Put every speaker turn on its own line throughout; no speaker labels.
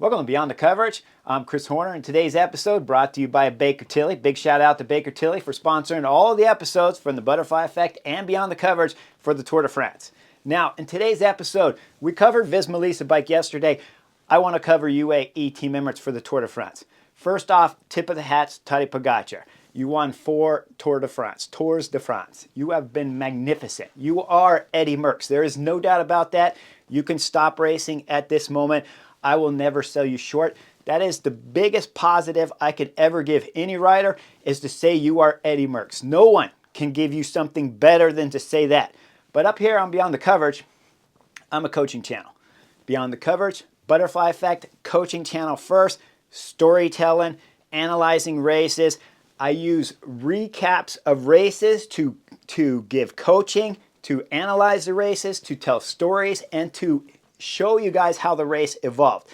Welcome to Beyond the Coverage. I'm Chris Horner, and today's episode brought to you by Baker Tilly. Big shout out to Baker Tilly for sponsoring all of the episodes from the Butterfly Effect and Beyond the Coverage for the Tour de France. Now, in today's episode, we covered Viz Melissa bike yesterday. I want to cover UAE team Emirates for the Tour de France. First off, tip of the hats, Tadej Pogacar. You won 4 Tours de France. You have been magnificent. You are Eddie Merckx. There is no doubt about that. You can stop racing at this moment. I will never sell you short. That is the biggest positive I could ever give any rider, is to say you are Eddie Merckx. No one can give you something better than to say that. But up here on Beyond the Coverage, I'm a coaching channel. Beyond the Coverage, Butterfly Effect, coaching channel first, storytelling, analyzing races. I use recaps of races to give coaching, to analyze the races, to tell stories, and to show you guys how the race evolved.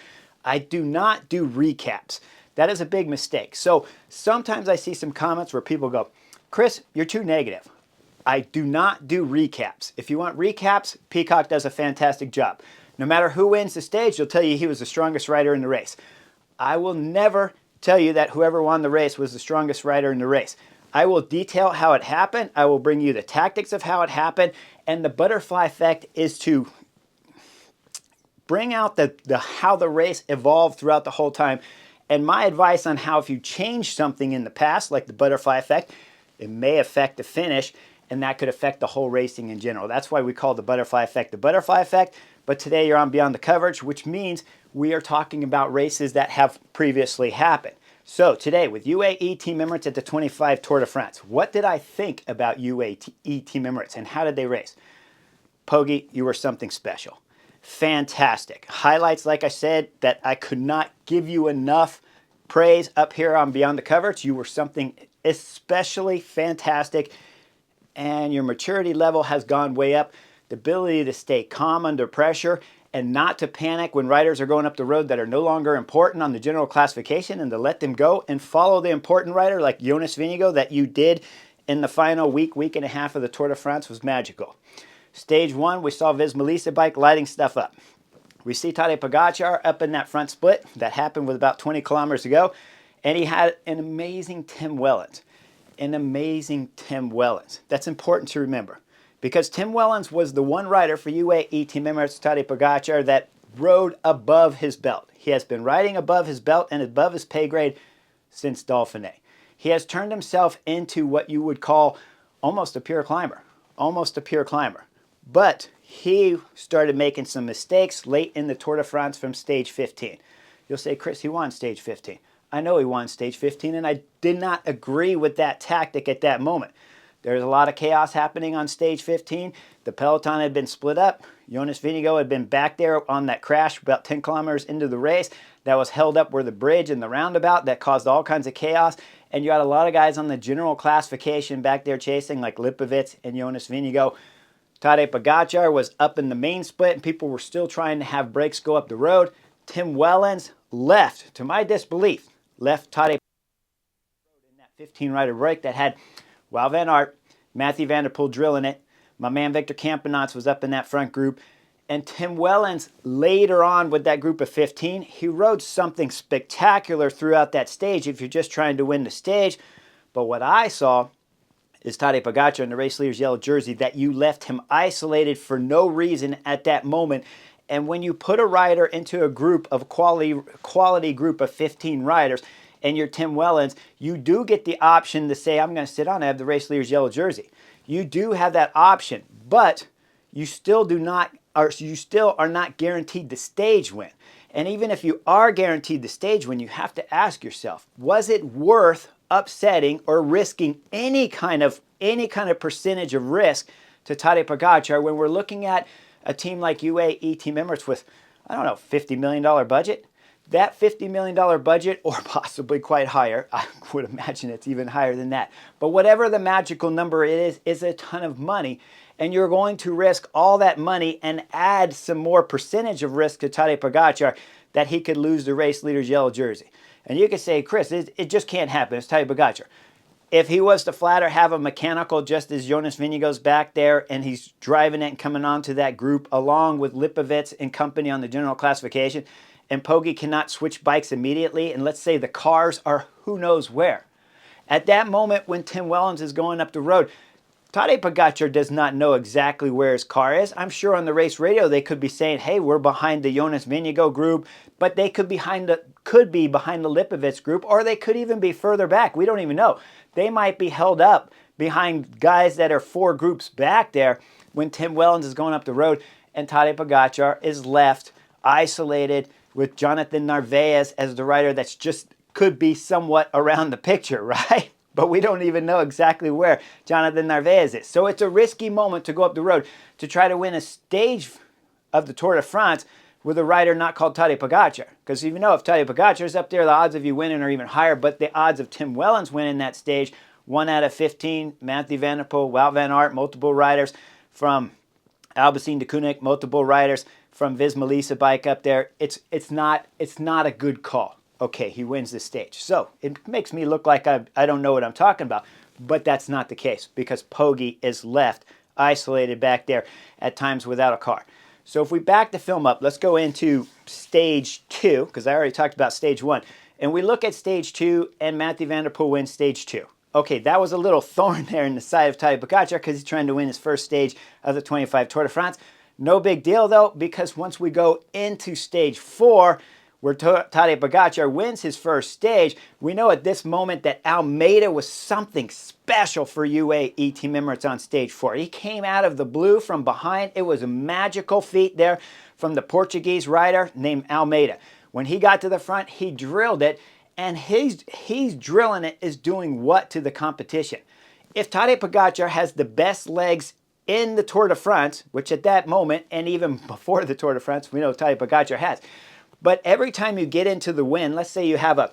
I do not do recaps. That is a big mistake. So sometimes I see some comments where people go, Chris, you're too negative. I do not do recaps. If you want recaps, Peacock does a fantastic job. No matter who wins the stage, they'll tell you he was the strongest rider in the race. I will never tell you that whoever won the race was the strongest rider in the race. I will detail how it happened. I will bring you the tactics of how it happened. And the Butterfly Effect is to bring out how the race evolved throughout the whole time. And my advice on how, if you change something in the past, like the Butterfly Effect, it may affect the finish, and that could affect the whole racing in general. That's why we call the Butterfly Effect the Butterfly Effect. But today you're on Beyond the Coverage, which means we are talking about races that have previously happened. So today, with UAE Team Emirates at the 25 Tour de France, what did I think about UAE Team Emirates and how did they race? Pogi, you were something special. Fantastic. Highlights, like I said, that I could not give you enough praise up here on Beyond the Coverage. You were something especially fantastic, and your maturity level has gone way up. The ability to stay calm under pressure and not to panic when riders are going up the road that are no longer important on the general classification, and to let them go and follow the important rider like Jonas Vingegaard that you did in the final week and a half of the Tour de France was magical. Stage 1, we saw Viz Melissa bike lighting stuff up. We see Tadej Pogacar up in that front split. That happened with about 20 kilometers ago. And he had an amazing Tim Wellens. That's important to remember, because Tim Wellens was the one rider for UAE Team Emirates Tadej Pogacar that rode above his belt. He has been riding above his belt and above his pay grade since Dauphiné. He has turned himself into what you would call almost a pure climber. But he started making some mistakes late in the Tour de France from stage 15. You'll say, Chris, he won stage 15. I know he won stage 15, and I did not agree with that tactic at that moment. There's a lot of chaos happening on stage 15. The peloton had been split up. Jonas Vingegaard had been back there on that crash about 10 kilometers into the race. That was held up where the bridge and the roundabout. That caused all kinds of chaos. And you had a lot of guys on the general classification back there chasing, like Lipovitz and Jonas Vingegaard. Tadej Pogacar was up in the main split, and people were still trying to have brakes go up the road. Tim Wellens left, to my disbelief, Tadej in that 15-rider break that had Wout van Aert, Mathieu van der Poel drilling it. My man Victor Campenaerts was up in that front group. And Tim Wellens, later on with that group of 15, he rode something spectacular throughout that stage if you're just trying to win the stage. But what I saw is Tadej Pogacar in the race leader's yellow jersey, that you left him isolated for no reason at that moment. And when you put a rider into a group of quality group of 15 riders, and you're Tim Wellens, you do get the option to say, I'm going to sit on and have the race leader's yellow jersey. You do have that option, but you still are not guaranteed the stage win. And even if you are guaranteed the stage win, you have to ask yourself, was it worth upsetting or risking any kind of percentage of risk to Tadej Pogacar when we're looking at a team like UAE Team Emirates with, I don't know, $50 million budget? That $50 million budget, or possibly quite higher, I would imagine it's even higher than that. But whatever the magical number it is a ton of money. And you're going to risk all that money and add some more percentage of risk to Tadej Pogacar that he could lose the race leader's yellow jersey. And you could say, Chris, it just can't happen. It's Tadej Pogacar. If he was to flatter have a mechanical, just as Jonas Vingegaard's back there and he's driving it and coming onto that group along with Lipovitz and company on the general classification, and Poggi cannot switch bikes immediately, and let's say the cars are who knows where. At that moment when Tim Wellens is going up the road, Tadej Pogačar does not know exactly where his car is. I'm sure on the race radio they could be saying, hey, we're behind the Jonas Vingegaard group, but they could be behind the Lipovets group, or they could even be further back. We don't even know. They might be held up behind guys that are 4 groups back there when Tim Wellens is going up the road, and Tadej Pogačar is left isolated with Jonathan Narvaez as the rider that's just could be somewhat around the picture, right? But we don't even know exactly where Jonathan Narvaez is. So it's a risky moment to go up the road to try to win a stage of the Tour de France with a rider not called Tadej Pogačar. Because if Tadej Pogačar is up there, the odds of you winning are even higher. But the odds of Tim Wellens winning that stage, 1 out of 15, Mathieu van der Poel, Wout van Aert, multiple riders from Albacete de Koenig, multiple riders from Visma Lease bike up there. It's not a good call. Okay, he wins the stage. So it makes me look like I don't know what I'm talking about, but that's not the case because Poggi is left isolated back there at times without a car. So if we back the film up, let's go into stage 2 because I already talked about stage 1. And we look at stage 2 and Mathieu van der Poel wins stage 2. Okay, that was a little thorn there in the side of Tadej Pogačar because he's trying to win his first stage of the 25 Tour de France. No big deal though, because once we go into stage 4, where Tadej Pogačar wins his first stage, we know at this moment that Almeida was something special for UAE Team Emirates on stage 4. He came out of the blue from behind. It was a magical feat there from the Portuguese rider named Almeida. When he got to the front, he drilled it, and he's drilling it is doing what to the competition? If Tadej Pogačar has the best legs in the Tour de France, which at that moment, and even before the Tour de France, we know Tadej Pogačar has, but every time you get into the wind, let's say you have a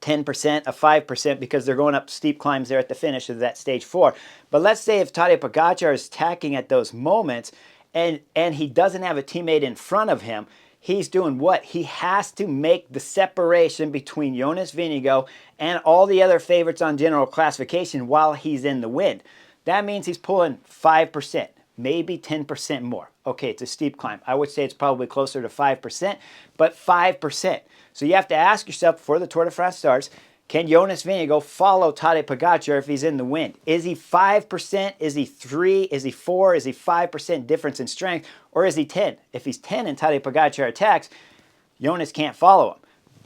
10%, a 5%, because they're going up steep climbs there at the finish of that stage 4. But let's say if Tadej Pogačar is tacking at those moments and he doesn't have a teammate in front of him, he's doing what? He has to make the separation between Jonas Vingegaard and all the other favorites on general classification while he's in the wind. That means he's pulling 5%. Maybe 10% more. Okay, it's a steep climb. I would say it's probably closer to 5%, but 5%. So you have to ask yourself before the Tour de France starts, can Jonas Vingegaard follow Tadej Pogačar if he's in the wind? Is he 5%? Is he 3? Is he 4? Is he 5% difference in strength? Or is he 10? If he's 10 and Tadej Pogačar attacks, Jonas can't follow him.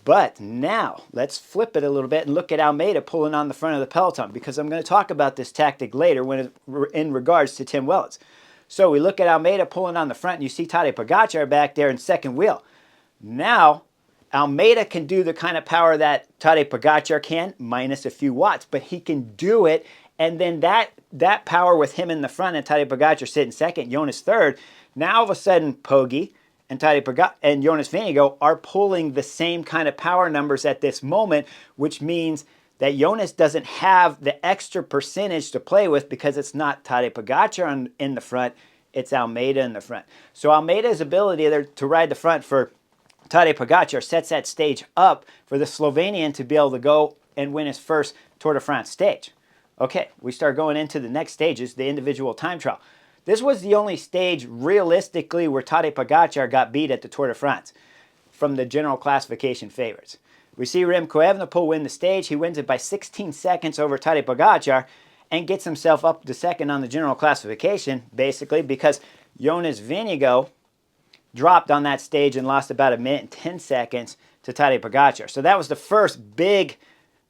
But now, let's flip it a little bit and look at Almeida pulling on the front of the peloton, because I'm going to talk about this tactic later in regards to Tim Wellens. So we look at Almeida pulling on the front, and you see Tadej Pogačar back there in second wheel. Now, Almeida can do the kind of power that Tadej Pogačar can, minus a few watts, but he can do it, and then that power with him in the front and Tadej Pogačar sitting second, Jonas third, now all of a sudden Poggi and Tadej Pogačar and Jonas Vingegaard are pulling the same kind of power numbers at this moment, which means that Jonas doesn't have the extra percentage to play with because it's not Tadej Pogačar in the front, it's Almeida in the front. So Almeida's ability to ride the front for Tadej Pogačar sets that stage up for the Slovenian to be able to go and win his first Tour de France stage. Okay, we start going into the next stages, the individual time trial. This was the only stage realistically where Tadej Pogačar got beat at the Tour de France from the general classification favorites. We see Remco Evenepoel win the stage. He wins it by 16 seconds over Tadej Pogačar and gets himself up to second on the general classification, basically because Jonas Vingegaard dropped on that stage and lost about 1 minute and 10 seconds to Tadej Pogačar. So that was the first big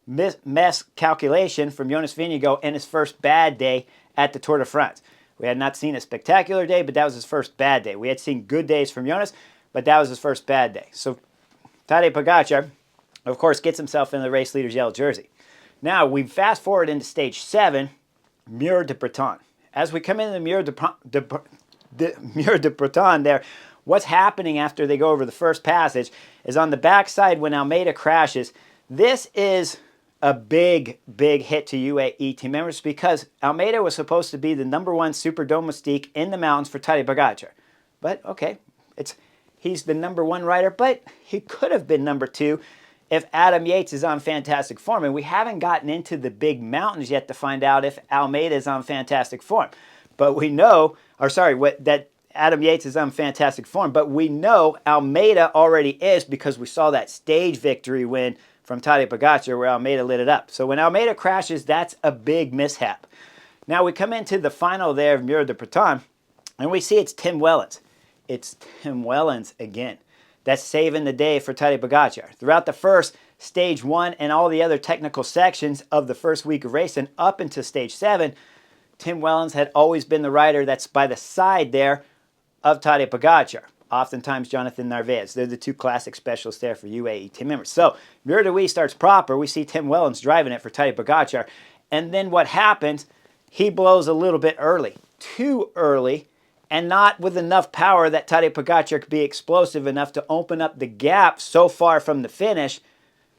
mess calculation from Jonas Vingegaard and his first bad day at the Tour de France. We had not seen a spectacular day, but that was his first bad day. We had seen good days from Jonas, but that was his first bad day. So Tadej Pogačar, of course, gets himself in the race leader's yellow jersey. Now, we fast forward into stage 7, Mur de Breton. As we come into the Mur de Breton there, what's happening after they go over the first passage is on the backside when Almeida crashes. This is a big, big hit to UAE team members because Almeida was supposed to be the #1 super domestique in the mountains for Tadej Pogačar. But, okay, he's the #1 rider, but he could have been #2 if Adam Yates is on fantastic form. And we haven't gotten into the big mountains yet to find out if Almeida is on fantastic form. But we know, that Adam Yates is on fantastic form, but we know Almeida already is because we saw that stage victory win from Tadej Pogacar where Almeida lit it up. So when Almeida crashes, that's a big mishap. Now we come into the final there of Mur de Bretagne, and we see it's Tim Wellens. It's Tim Wellens again. That's saving the day for Tadej Pogacar. Throughout the first stage 1 and all the other technical sections of the first week of racing up into stage 7, Tim Wellens had always been the rider that's by the side there of Tadej Pogacar. Oftentimes Jonathan Narvaez. They're the two classic specialists there for UAE team members. So Mur de Huy starts proper. We see Tim Wellens driving it for Tadej Pogacar. And then what happens, he blows a little bit early. Too early, and not with enough power that Tadej Pogacar could be explosive enough to open up the gap so far from the finish.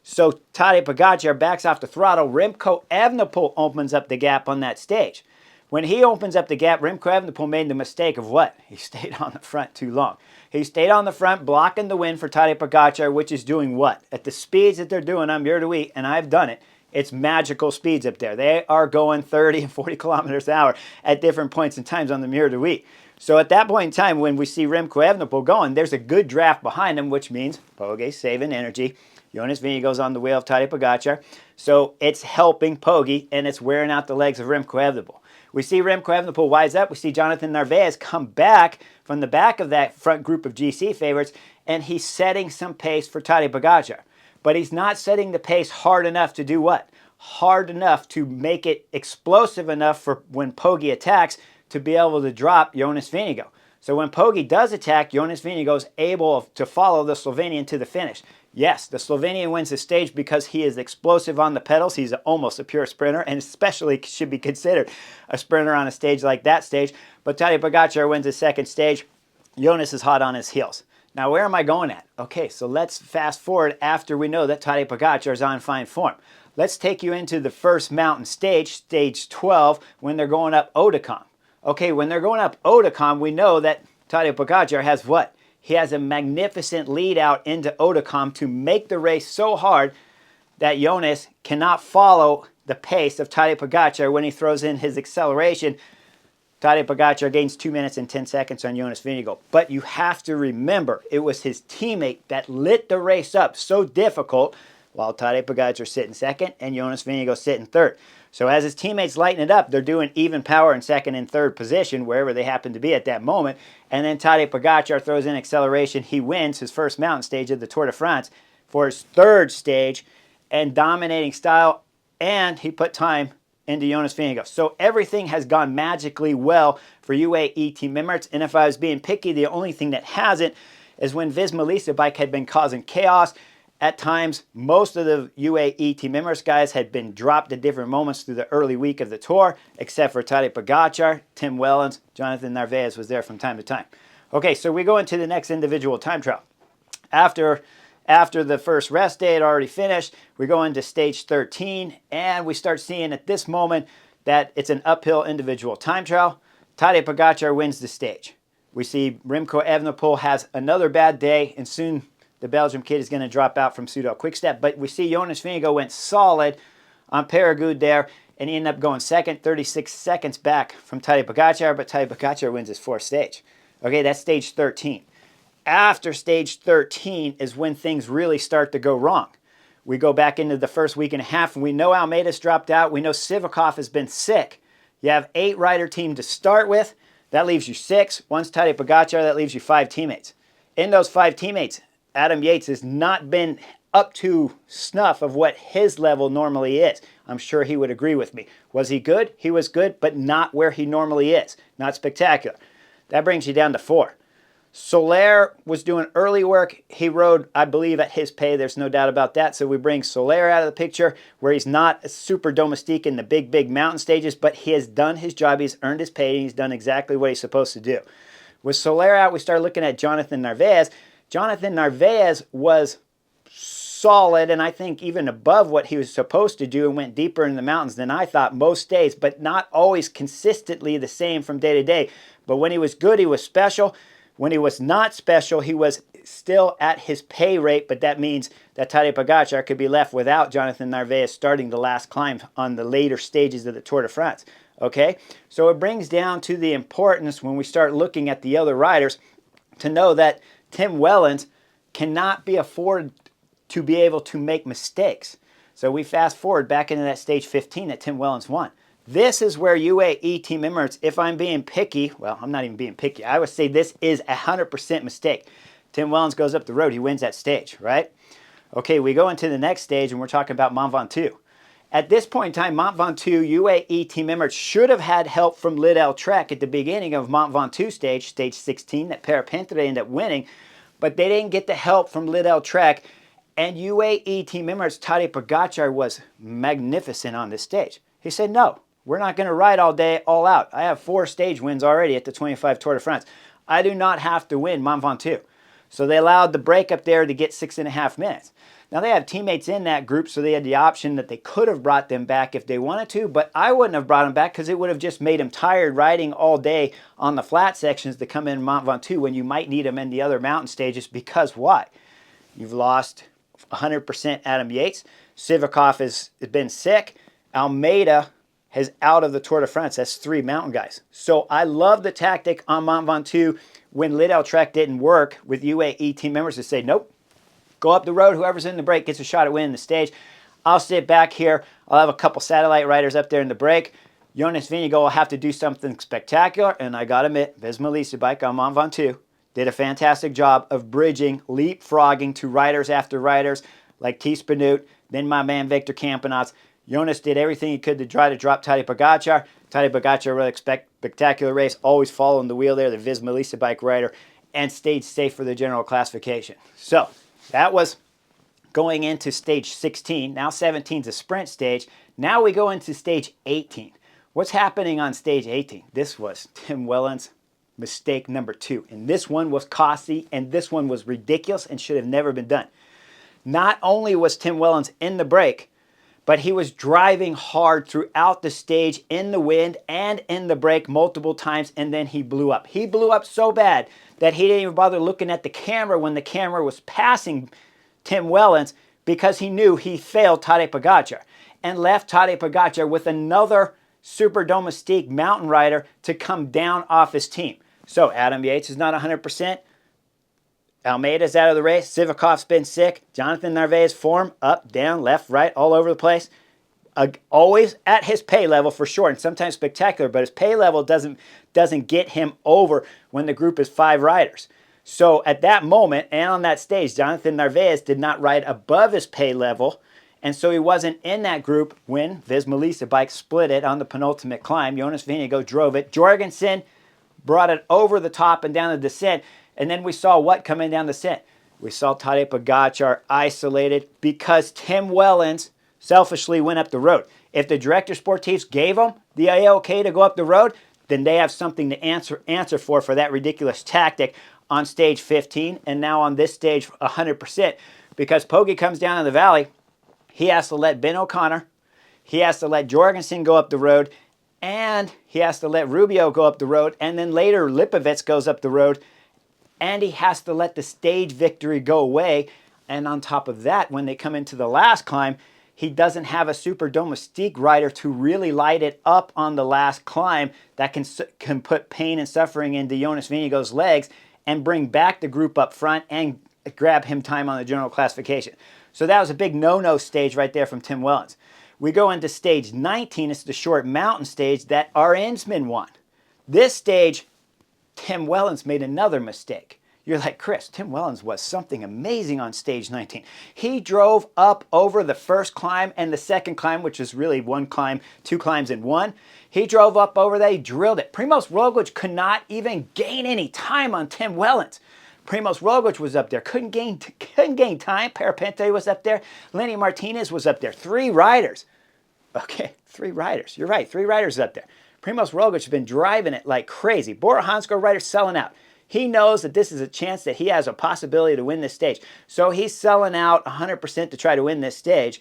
So Tadej Pogacar backs off the throttle. Remco Evenepoel opens up the gap on that stage. When he opens up the gap, Remco Evenepoel made the mistake of what? He stayed on the front too long. He stayed on the front, blocking the win for Tadej Pogacar, which is doing what? At the speeds that they're doing on Mur de Huy, and I've done it, it's magical speeds up there. They are going 30 and 40 kilometers an hour at different points and times on the Mur de Huy. So at that point in time, when we see Remco Evenepoel going, there's a good draft behind him, which means Pogge saving energy. Jonas Vingegaard goes on the wheel of Tadej Pogacar. So it's helping Pogge, and it's wearing out the legs of Remco Evenepoel. We see Remco Evenepoel wise up. We see Jonathan Narvaez come back from the back of that front group of GC favorites, and he's setting some pace for Tadej Pogacar. But he's not setting the pace hard enough to do what? Hard enough to make it explosive enough for when Pogge attacks to be able to drop Jonas Vingegaard. So when Pogge does attack, Jonas Vingegaard is able to follow the Slovenian to the finish. Yes, the Slovenian wins the stage because he is explosive on the pedals. He's almost a pure sprinter, and especially should be considered a sprinter on a stage like that stage. But Tadej Pogacar wins the second stage. Jonas is hot on his heels. Now, where am I going at? Okay, so let's fast forward after we know that Tadej Pogacar is on fine form. Let's take you into the first mountain stage, stage 12, when they're going up Oudecombe. Okay, when they're going up Oudecombe, we know that Tadej Pogacar has what? He has a magnificent lead out into Oudecombe to make the race so hard that Jonas cannot follow the pace of Tadej Pogacar when he throws in his acceleration. Tadej Pogacar gains 2 minutes and 10 seconds on Jonas Vingegaard. But you have to remember, it was his teammate that lit the race up so difficult while Tadej Pogacar sitting second and Jonas Vingegaard sitting third. So as his teammates lighten it up, they're doing even power in second and third position, wherever they happen to be at that moment. And then Tadej Pogacar throws in acceleration. He wins his first mountain stage of the Tour de France for his third stage and dominating style. And he put time into Jonas Vingegaard. So everything has gone magically well for UAE team members. And if I was being picky, the only thing that hasn't is when Visma Lease bike had been causing chaos. At times, most of the UAE team members guys had been dropped at different moments through the early week of the tour, except for Tadej Pogacar, Tim Wellens, Jonathan Narvaez was there from time to time. Okay, so we go into the next individual time trial. After the first rest day had already finished, we go into stage 13, and we start seeing at this moment that it's an uphill individual time trial. Tadej Pogacar wins the stage. We see Remco Evenepoel has another bad day, and soon the Belgium kid is going to drop out from Soudal Quickstep. But we see Jonas Vingegaard went solid on Paragoud there, and he ended up going second, 36 seconds back from Tadej Pogacar, but Tadej Pogacar wins his fourth stage. Okay, that's stage 13. After stage 13 is when things really start to go wrong. We go back into the first week and a half, and we know Almeida's dropped out. We know Sivakov has been sick. You have 8-rider team to start with. That leaves you 6. Once Tadej Pogacar, that leaves you 5 teammates. In those 5 teammates, Adam Yates has not been up to snuff of what his level normally is. I'm sure he would agree with me. Was he good? He was good, but not where he normally is. Not spectacular. That brings you down to 4. Soler was doing early work. He rode, I believe, at his pay. There's no doubt about that. So we bring Soler out of the picture, where he's not a super domestique in the big mountain stages, but he has done his job. He's earned his pay, and he's done exactly what he's supposed to do. With Soler out, we start looking at Jonathan Narvaez. Jonathan Narvaez was solid, and I think even above what he was supposed to do, and went deeper in the mountains than I thought most days, but not always consistently the same from day to day. But when he was good, he was special. When he was not special, he was still at his pay rate, but that means that Tadej Pogacar could be left without Jonathan Narvaez starting the last climb on the later stages of the Tour de France. Okay, so it brings down to the importance when we start looking at the other riders to know that Tim Wellens cannot be afforded to be able to make mistakes. So we fast forward back into that stage 15 that Tim Wellens won. This is where UAE Team Emirates, if I'm being picky, well, I'm not even being picky, I would say this is a 100% mistake. Tim Wellens goes up the road, he wins that stage, right? Okay, we go into the next stage and we're talking about Mont Ventoux. At this point in time, Mont Ventoux, UAE Team Emirates should have had help from Lidl-Trek at the beginning of Mont Ventoux stage, stage 16, that Perepintre ended up winning, but they didn't get the help from Lidl-Trek, and UAE Team Emirates' Tadej Pogacar was magnificent on this stage. He said, no, we're not going to ride all day, all out. I have 4 stage wins already at the 25 Tour de France. I do not have to win Mont Ventoux. So they allowed the break up there to get 6.5 minutes. Now they have teammates in that group, so they had the option that they could have brought them back if they wanted to, but I wouldn't have brought them back because it would have just made them tired riding all day on the flat sections to come in Mont Ventoux when you might need them in the other mountain stages. Because why? You've lost 100% Adam Yates. Sivakov has been sick. Almeida is out of the Tour de France. That's 3 mountain guys. So I love the tactic on Mont Ventoux when Lidl-Trek didn't work with UAE team members to say, nope, go up the road. Whoever's in the break gets a shot at winning the stage. I'll sit back here. I'll have a couple satellite riders up there in the break. Jonas Vingegaard will have to do something spectacular. And I got to admit, Visma Leasebike on Mont Ventoux did a fantastic job of bridging, leapfrogging to riders after riders like Thies Benoot, then my man Victor Campenaerts. Jonas did everything he could to try to drop Tadej Pogacar. Tadej Pogacar really spectacular race, always following the wheel there, the Visma Leasebike rider, and stayed safe for the general classification. So that was going into stage 16. Now 17 is a sprint stage. Now we go into stage 18. What's happening on stage 18? This was Tim Wellens' mistake number 2. And this one was costly, and this one was ridiculous and should have never been done. Not only was Tim Wellens in the break, but he was driving hard throughout the stage in the wind and in the break multiple times, and then he blew up. He blew up so bad that he didn't even bother looking at the camera when the camera was passing Tim Wellens because he knew he failed Tadej Pogacar and left Tadej Pogacar with another super domestique mountain rider to come down off his team. So Adam Yates is not 100%. Almeida's out of the race. Sivakov's been sick. Jonathan Narvaez form, up, down, left, right, all over the place. Always at his pay level for sure, and sometimes spectacular, but his pay level doesn't get him over when the group is 5 riders. So at that moment and on that stage, Jonathan Narvaez did not ride above his pay level, and so he wasn't in that group when Visma Leasebike split it on the penultimate climb. Jonas Vingegaard drove it. Jorgensen brought it over the top and down the descent. And then we saw what coming down the descent? We saw Tadej Pogacar isolated because Tim Wellens selfishly went up the road. If the director sportifs gave him the okay to go up the road, then they have something to answer for that ridiculous tactic on stage 15 and now on this stage 100%. Because Poggi comes down in the valley, he has to let Ben O'Connor, he has to let Jorgensen go up the road, and he has to let Rubio go up the road, and then later Lipovets goes up the road, and he has to let the stage victory go away. And on top of that, when they come into the last climb, he doesn't have a super domestique rider to really light it up on the last climb that can put pain and suffering into Jonas Vingegaard's legs and bring back the group up front and grab him time on the general classification. So that was a big no-no stage right there from Tim Wellens. We go into stage 19. It's the short mountain stage that our Ensman won. This stage, Tim Wellens made another mistake. You're like, Chris, Tim Wellens was something amazing on stage 19. He drove up over the first climb and the second climb, which is really one climb, 2 climbs in one. He drove up over that. He drilled it. Primož Roglič could not even gain any time on Tim Wellens. Primož Roglič was up there. Couldn't gain time. Perepintre was up there. Lenny Martinez was up there. 3 riders. Okay, 3 riders. You're right. 3 riders up there. Primož Roglič has been driving it like crazy. Bora Hansgrohe rider selling out. He knows that this is a chance that he has a possibility to win this stage. So he's selling out 100% to try to win this stage.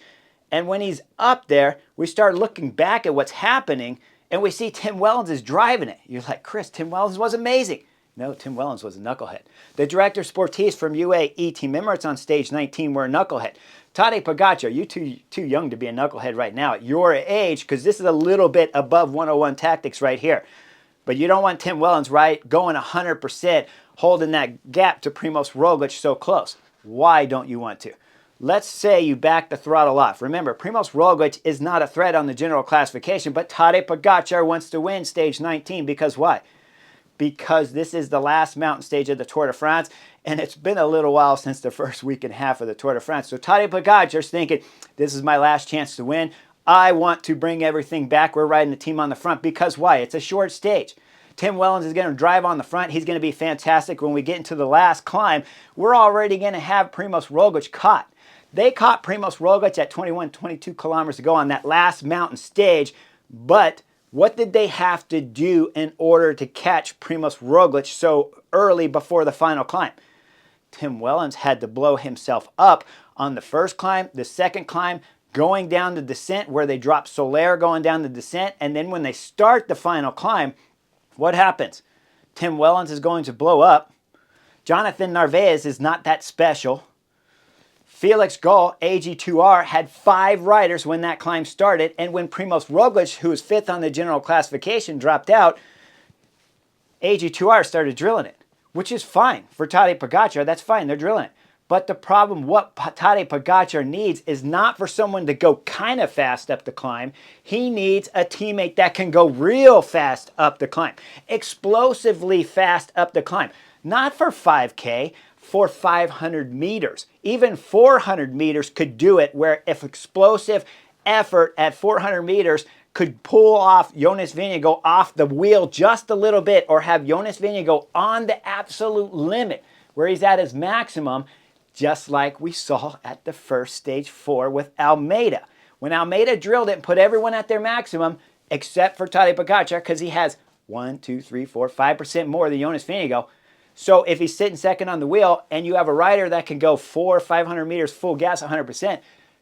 And when he's up there, we start looking back at what's happening, and we see Tim Wellens is driving it. You're like, Chris, Tim Wellens was amazing. No, Tim Wellens was a knucklehead. The director sportif from UAE Team Emirates on stage 19 were a knucklehead. Tadej Pogacar, you too young to be a knucklehead right now at your age, because this is a little bit above 101 tactics right here. But you don't want Tim Wellens, right, going 100%, holding that gap to Primoz Roglic so close. Why don't you want to? Let's say you back the throttle off. Remember, Primoz Roglic is not a threat on the general classification, but Tadej Pogacar wants to win stage 19 because why? Because this is the last mountain stage of the Tour de France, and it's been a little while since the first week and a half of the Tour de France. So Tadej Pogacar's thinking, this is my last chance to win. I want to bring everything back. We're riding the team on the front because why? It's a short stage. Tim Wellens is going to drive on the front. He's going to be fantastic. When we get into the last climb, we're already going to have Primoz Roglic caught. They caught Primoz Roglic at 21, 22 kilometers ago on that last mountain stage, but what did they have to do in order to catch Primoz Roglic so early before the final climb? Tim Wellens had to blow himself up on the first climb, the second climb, going down the descent where they drop Soler going down the descent, and then when they start the final climb, what happens? Tim Wellens is going to blow up. Jonathan Narvaez is not that special. Felix Gall, AG2R, had 5 riders when that climb started, and when Primoz Roglic, who was 5th on the general classification, dropped out, AG2R started drilling it, which is fine. For Tadej Pogacar, that's fine, they're drilling it. But the problem, what Tadej Pogacar needs is not for someone to go kind of fast up the climb. He needs a teammate that can go real fast up the climb, explosively fast up the climb. Not for 5K, for 500 meters. Even 400 meters could do it, where if explosive effort at 400 meters could pull off Jonas Vingegaard off the wheel just a little bit, or have Jonas Vingegaard on the absolute limit where he's at his maximum, just like we saw at the first stage 4 with Almeida. When Almeida drilled it and put everyone at their maximum, except for Tadej Pogacar, because he has 1, 2, 3, 4, 5% more than Jonas Vingegaard. So if he's sitting second on the wheel and you have a rider that can go 400 or 500 meters full gas 100%,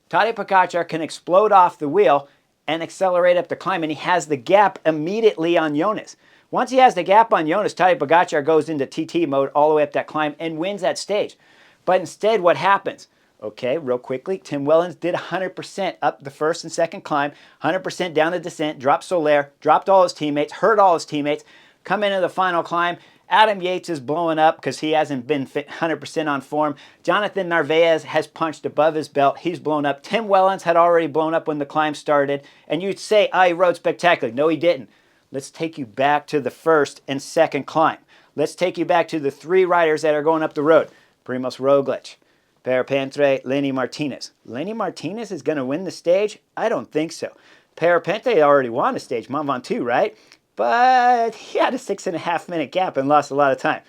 Tadej Pogacar can explode off the wheel and accelerate up the climb, and he has the gap immediately on Jonas. Once he has the gap on Jonas, Tadej Pogacar goes into TT mode all the way up that climb and wins that stage. But instead, what happens? Okay, real quickly, Tim Wellens did 100% up the first and second climb, 100% down the descent, dropped Soler, dropped all his teammates, hurt all his teammates, come into the final climb. Adam Yates is blowing up because he hasn't been 100% on form. Jonathan Narvaez has punched above his belt. He's blown up. Tim Wellens had already blown up when the climb started. And you'd say, oh, he rode spectacularly. No, he didn't. Let's take you back to the first and second climb. Let's take you back to the 3 riders that are going up the road. Primoz Roglic, Per Pentre, Lenny Martinez. Lenny Martinez is going to win the stage? I don't think so. Per Pentre already won a stage, Mont Ventoux, right? But he had a 6.5 minute gap and lost a lot of time.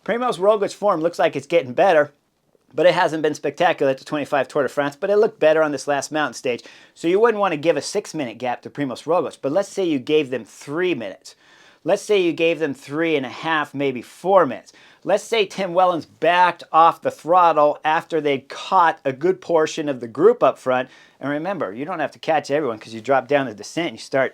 Primoz Roglic's form looks like it's getting better, but it hasn't been spectacular at the 25 Tour de France, but it looked better on this last mountain stage. So you wouldn't want to give a 6-minute gap to Primoz Roglic, but let's say you gave them 3 minutes. Let's say you gave them 3.5, maybe 4 minutes. Let's say Tim Wellens backed off the throttle after they caught a good portion of the group up front. And remember, you don't have to catch everyone because you drop down the descent and you start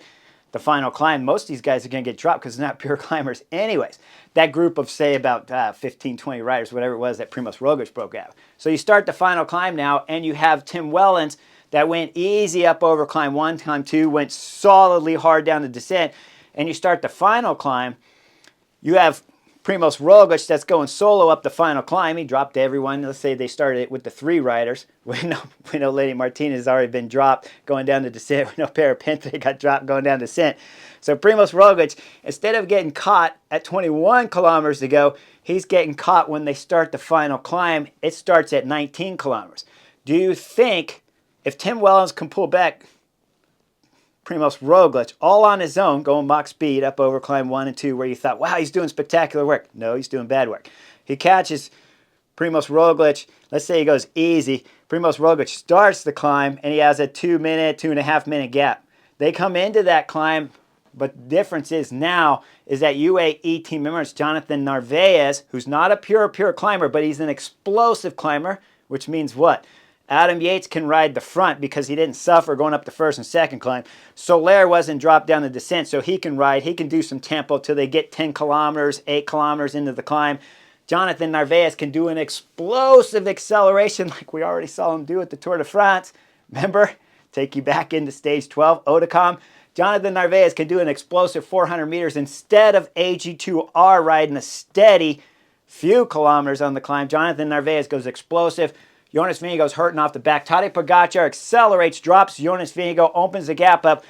the final climb. Most of these guys are going to get dropped because they're not pure climbers anyways. That group of, say, about 15, 20 riders, whatever it was that Primoz Roglic broke out. So you start the final climb now, and you have Tim Wellens that went easy up over climb 1, climb 2, went solidly hard down the descent, and you start the final climb. You have Primoz Roglic that's going solo up the final climb. He dropped everyone. Let's say they started it with the 3 riders. We know Lenny Martinez has already been dropped going down the descent. We know Per Pentre got dropped going down the descent. So Primoz Roglic, instead of getting caught at 21 kilometers to go, he's getting caught when they start the final climb. It starts at 19 kilometers. Do you think if Tim Wellens can pull back Primoz Roglic all on his own, going Mach speed up over climb 1 and 2, where you thought, wow, he's doing spectacular work? No, he's doing bad work. He catches Primoz Roglic. Let's say he goes easy. Primoz Roglic starts the climb, and he has a 2-minute, 2.5 minute gap. They come into that climb, but the difference is now is that UAE team member is Jonathan Narvaez, who's not a pure climber, but he's an explosive climber, which means what? Adam Yates can ride the front because he didn't suffer going up the first and second climb. Soler wasn't dropped down the descent, so he can ride. He can do some tempo till they get 10 kilometers, 8 kilometers into the climb. Jonathan Narvaez can do an explosive acceleration like we already saw him do at the Tour de France. Remember? Take you back into stage 12, Oticom. Jonathan Narvaez can do an explosive 400 meters instead of AG2R riding a steady few kilometers on the climb. Jonathan Narvaez goes explosive. Jonas Vingegaard's hurting off the back. Tadej Pogacar accelerates, drops Jonas Vingegaard, opens the gap up,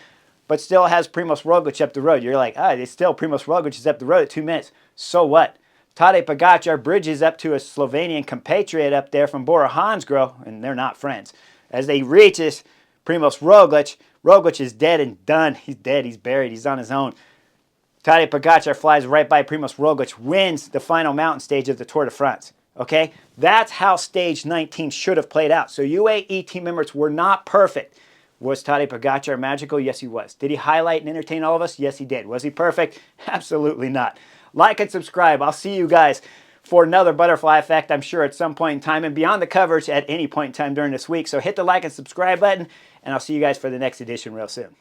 but still has Primoz Roglic up the road. You're like, it's still Primoz Roglic is up the road at 2 minutes. So what? Tadej Pogacar bridges up to a Slovenian compatriot up there from Bora Hansgrohe, and they're not friends. As they reaches Primoz Roglic, Roglic is dead and done. He's dead. He's buried. He's on his own. Tadej Pogacar flies right by Primoz Roglic, wins the final mountain stage of the Tour de France. Okay? That's how stage 19 should have played out. So UAE team members were not perfect. Was Tadej Pogacar magical? Yes, he was. Did he highlight and entertain all of us? Yes, he did. Was he perfect? Absolutely not. Like and subscribe. I'll see you guys for another Butterfly Effect, I'm sure, at some point in time, and beyond the coverage at any point in time during this week. So hit the like and subscribe button, and I'll see you guys for the next edition real soon.